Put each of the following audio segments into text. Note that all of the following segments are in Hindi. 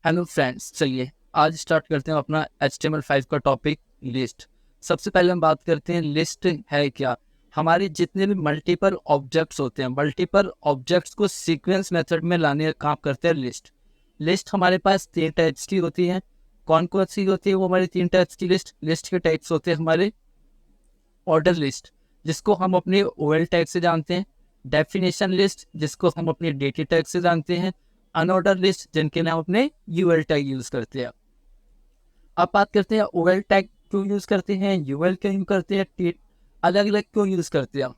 हेलो फ्रेंड्स, चलिए आज स्टार्ट करते हैं अपना HTML5 का टॉपिक लिस्ट। सबसे पहले हम बात करते हैं लिस्ट है क्या। हमारे जितने भी मल्टीपल ऑब्जेक्ट्स होते हैं, मल्टीपल ऑब्जेक्ट्स को सीक्वेंस मेथड में लाने का काम करते हैं लिस्ट। लिस्ट हमारे पास 3 टाइप्स की होती है। कौन कौन सी होती है वो हमारी 3 टाइप्स की लिस्ट के टाइप्स होते हैं हमारे। ऑर्डर लिस्ट, जिसको हम अपने OL टैग से जानते हैं। डेफिनेशन लिस्ट, जिसको हम अपने डेटा टैग से जानते हैं। अनऑर्डर लिस्ट, जिनके लिए हम अपने UL टैग यूज करते हैं। अब बात करते हैं OL टैग क्यों यूज करते हैं, UL क्यों यूज करते हैं, अलग अलग क्यों यूज करते हैं।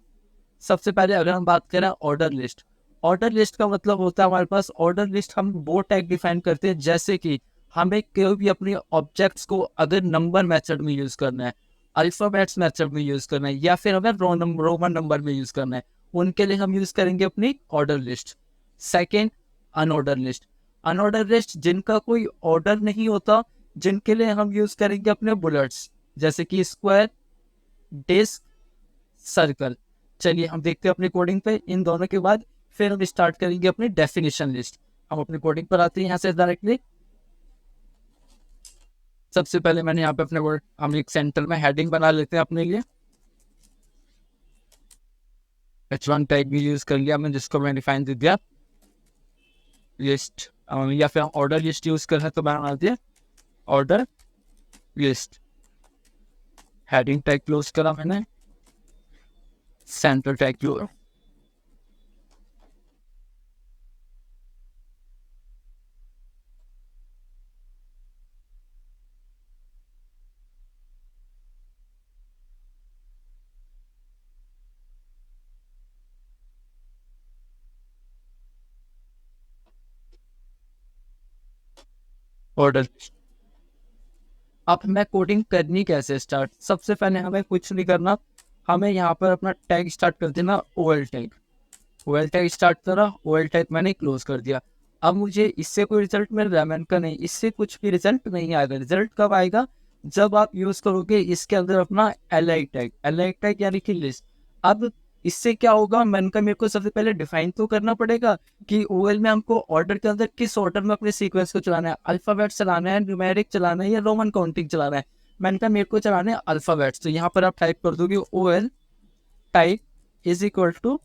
सबसे पहले अगर हम बात करें ऑर्डर लिस्ट, ऑर्डर लिस्ट का मतलब होता है हमारे पास ऑर्डर लिस्ट। हम वो टैग डिफाइन करते हैं जैसे कि हमें कोई भी अपने ऑब्जेक्ट्स को अगर नंबर मेथड में यूज करना है, अल्फाबेट्स मेथड में यूज करना है, या फिर हमें रोमन नंबर में यूज करना है, उनके लिए हम यूज करेंगे अपनी order list. Second, unordered list. Unordered list जिनका कोई ऑर्डर नहीं होता, जिनके लिए हम यूज करेंगे अपने बुलेट्स, जैसे कि स्क्वायर, डिस्क, सर्कल। चलिए हम देखते हैं अपनी कोडिंग पे इन दोनों के बाद, फिर हम स्टार्ट करेंगे अपनी डेफिनेशन लिस्ट। हम अपनी कोडिंग पर आते हैं यहाँ से डायरेक्टली। सबसे पहले मैंने यहाँ पे अपने वर्ड हम एक सेंटर में हेडिंग बना लेते हैं अपने लिए। H1 टैग भी यूज कर लिया मैं, जिसको मैं डिफाइन दे दिया लिस्ट। या फिर ऑर्डर लिस्ट यूज कर रहे हैं तो मैं बना दिया order list. Heading tag close करा मैंने, सेंटर टैग क्लोज। ऑर्डर। अब हमें कोडिंग करनी कैसे स्टार्ट। सबसे पहले हमें कुछ नहीं करना, हमें यहाँ पर अपना टैग स्टार्ट कर देना OL tag. OL tag start करा, OL टैग मैंने क्लोज कर दिया। अब मुझे इससे कोई रिजल्ट मिल रहा है, मैंने कहा नहीं, इससे कुछ भी रिजल्ट नहीं आएगा। रिजल्ट कब आएगा, जब आप यूज करोगे इसके अंदर अपना LI टैग। LI टैग यानी कि लिस्ट। अब इससे क्या होगा, मैंने कहा मेरे को सबसे पहले डिफाइन तो करना पड़ेगा कि OL में हमको ऑर्डर के अंदर किस ऑर्डर में अपने सीक्वेंस को चलाना है। अल्फाबेट चलाना है, न्यूमेरिक चलाना है, या रोमन काउंटिंग चलाना है। मैंने कहा मेरे को चलाना है अल्फाबेट्स, तो यहाँ पर आप टाइप कर दोगे OL type is equal to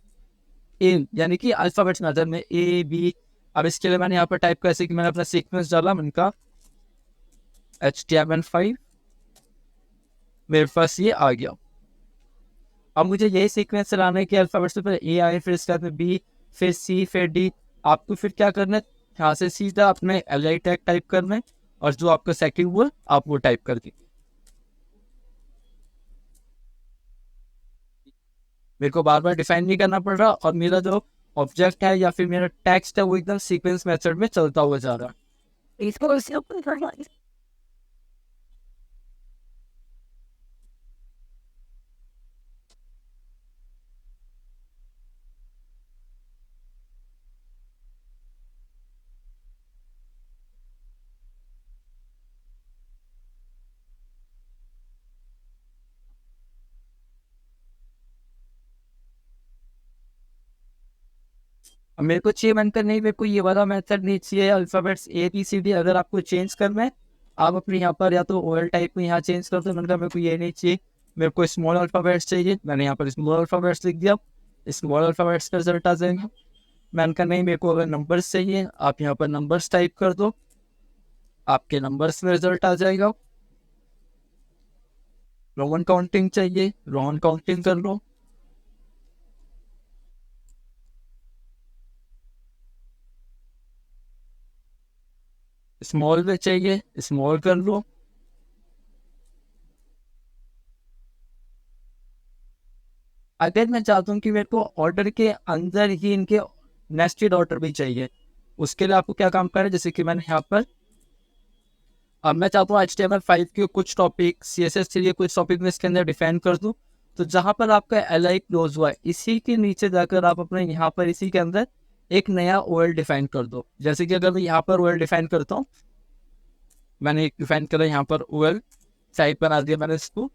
A, यानी कि अल्फाबेट्स मेथड में A B। अब इसके लिए मैंने यहाँ पर टाइप कैसे कि मैंने अपना सीक्वेंस डाला, मैंने कहा HTML5, मेरे पास ये आ गया। अब मुझे यही सीक्वेंस चलाना है कि अल्फाबेट से पहले A आए, फिर इसके बाद में B, फिर C, फिर D। आपको फिर क्या करना है, यहाँ से सीधा अपने LI टैग टाइप करना है, और जो आपका सेकंड हुआ आप वो टाइप कर दीजिए। मेरे को बार बार डिफाइन नहीं करना पड़ रहा, और मेरा जो ऑब्जेक्ट है या फिर मेरा टेक्स्ट है वो एकदम सीक्वेंस मेथड में चलता हुआ जा रहा है। इसको अब मेरे को चाहिए, बनकर नहीं, मेरे को ये वाला मेथड नहीं चाहिए। अल्फाबेट्स ABCD अगर आपको चेंज करना है, आप अपने यहाँ पर या तो OL टाइप में यहाँ चेंज कर दो। मतलब मेरे को ये नहीं चाहिए, मेरे को स्मॉल अल्फाबेट्स चाहिए। मैंने यहाँ पर स्मॉल अल्फाबेट्स लिख दिया, स्मॉल अल्फाबेट्स का रिजल्ट आ जाएगा। मैंने कहा नहीं, मेरे को अगर नंबर्स चाहिए, आप यहाँ पर नंबर्स टाइप कर दो, आपके नंबर्स में रिजल्ट आ जाएगा। रोमन काउंटिंग चाहिए, रोमन काउंटिंग कर लो। स्मॉल में चाहिए, स्मॉल कर लो। अगर मैं चाहता हूँ कि मेरे को ऑर्डर के अंदर ही इनके नेस्टेड ऑर्डर भी चाहिए, उसके लिए आपको क्या काम करना है, जैसे कि मैंने यहाँ पर, अब मैं चाहता हूँ HTML5 के कुछ टॉपिक, CSS3 के कुछ टॉपिक में इसके अंदर डिफाइन कर दूँ। तो जहाँ पर आपका LI क्लोज हुआ है, इसी के नीचे जाकर आप अपने यहाँ पर इसी के अंदर एक नया OL डिफाइन कर दो। जैसे कि अगर मैं यहाँ पर OL डिफाइन करता हूँ, मैंने एक डिफाइन करा यहाँ पर OL साइड बना दिया मैंने इसको,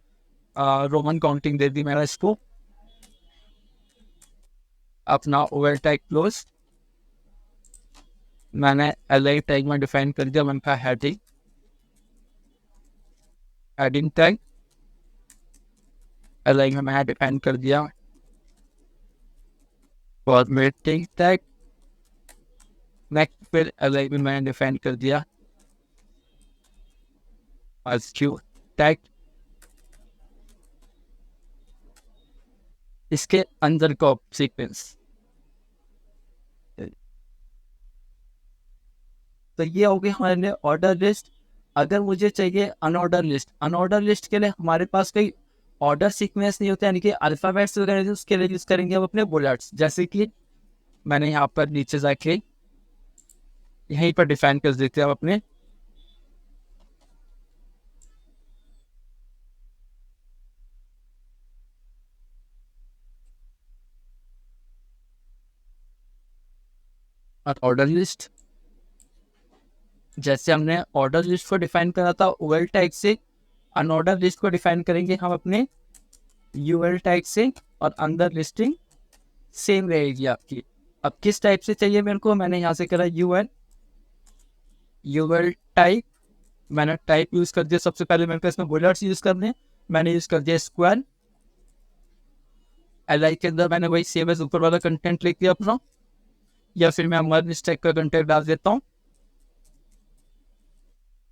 रोमन काउंटिंग दे दी मैंने इसको, अपना OL टाइप क्लोज। मैंने एल टैग में डिफाइन कर दिया, मैंने कहा हेडिंग, हेडिंग टैग एल में मैंने डिफाइन कर दिया, फॉर्मेटिंग टैग नेक्स्ट फिर एल में मैंने डिफाइन कर दिया क्यू टैग। इसके अंदर का सीक्वेंस, तो ये हो गया हमारे लिए ऑर्डर लिस्ट। अगर मुझे चाहिए अनऑर्डर लिस्ट, अनऑर्डर लिस्ट के लिए हमारे पास कोई ऑर्डर सीक्वेंस नहीं होता, यानी कि अल्फाबेट्स वगैरह, उसके लिए यूज करेंगे हम अपने बुलेट्स। जैसे कि मैंने यहाँ पर नीचे जाके यहीं पर डिफाइन कर देते हैं हम अपने ऑर्डर लिस्ट। जैसे हमने ऑर्डर लिस्ट को डिफाइन करा था ओएल टैग से, अनऑर्डर लिस्ट को डिफाइन करेंगे हम अपने यूएल टैग से, और अंदर लिस्टिंग सेम रहेगी आपकी। अब किस टाइप से चाहिए मेरे को, मैंने यहाँ से करा यूएल, यूएल टाइप, मैंने टाइप यूज कर दिया। सबसे पहले मेरे को इसमें बुलेट्स यूज करने, मैंने यूज कर दिया स्क्वायर। एल के अंदर मैंने वही सेम एज ऊपर वाला कंटेंट लिख दिया अपना, या फिर मैं मर्ज स्टैक का कंटेंट डाल देता हूँ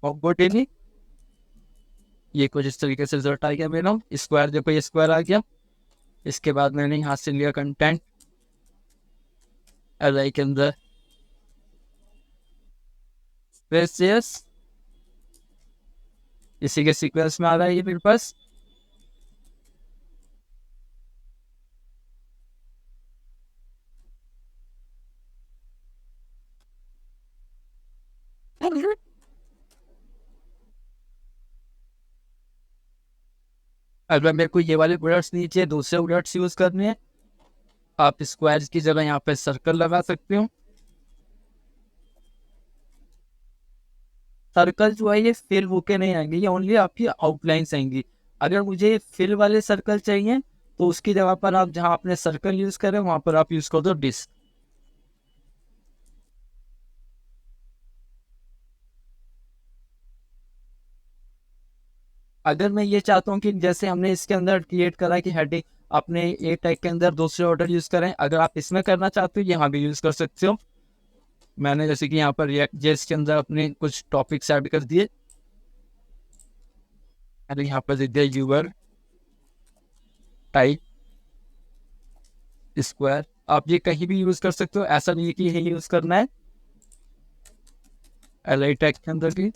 डेली। ये कुछ इस तरीके से रिजल्ट आ गया मेरा, स्क्वायर, देखो ये स्क्वायर आ गया। इसके बाद मैंने यहाँ से लिया कंटेंट एल के अंदर स्पेस, इसी के सीक्वेंस में आ रहा है ये मेरे पास। अगर मेरे को ये वाले बुलेट्स नहीं चाहिए, दूसरे बुलेट्स यूज करने हैं, आप स्क्वायर की जगह यहाँ पे सर्कल लगा सकते हो। सर्कल जो है ये फिल होके नहीं आएंगे, ये ओनली आपकी आउटलाइंस आएंगी। अगर मुझे फिल वाले सर्कल चाहिए तो उसकी जगह पर आप जहाँ आपने सर्कल यूज करें वहां पर आप यूज कर दो डिस्क। अगर मैं ये चाहता हूँ कि जैसे हमने इसके अंदर क्रिएट करा कि हेडिंग अपने ए टैग के अंदर दूसरे ऑर्डर यूज करें, अगर आप इसमें करना चाहते हो यहाँ भी यूज कर सकते हो। मैंने जैसे कि यहाँ पर रिएक्ट जेएस के अंदर अपने कुछ टॉपिक्स ऐड कर दिए, मैंने यहाँ पर दे दिया यूर टाइप स्क्वायर। आप ये कहीं भी यूज कर सकते हो, ऐसा नहीं है कि यही यूज करना है। एल आई टैग के अंदर भी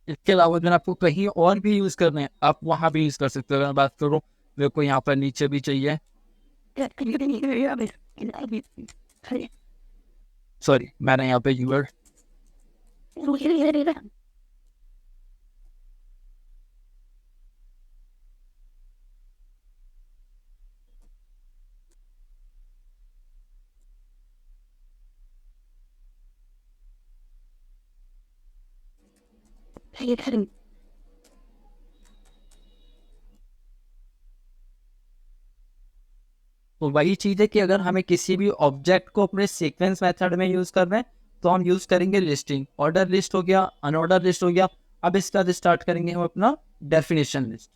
इसके अलावा अगर आपको कहीं और भी यूज करना है आप वहां भी यूज कर सकते हो। अगर मैं बात करूँ, मेरे को यहाँ पर नीचे भी चाहिए, सॉरी मैंने यहाँ पे यूर तो वही चीज है कि अगर हमें किसी भी ऑब्जेक्ट को अपने सीक्वेंस मेथड में यूज करना है तो हम यूज करेंगे लिस्टिंग। ऑर्डर लिस्ट हो गया, अनऑर्डर लिस्ट हो गया। अब इसका स्टार्ट करेंगे हम अपना डेफिनेशन लिस्ट।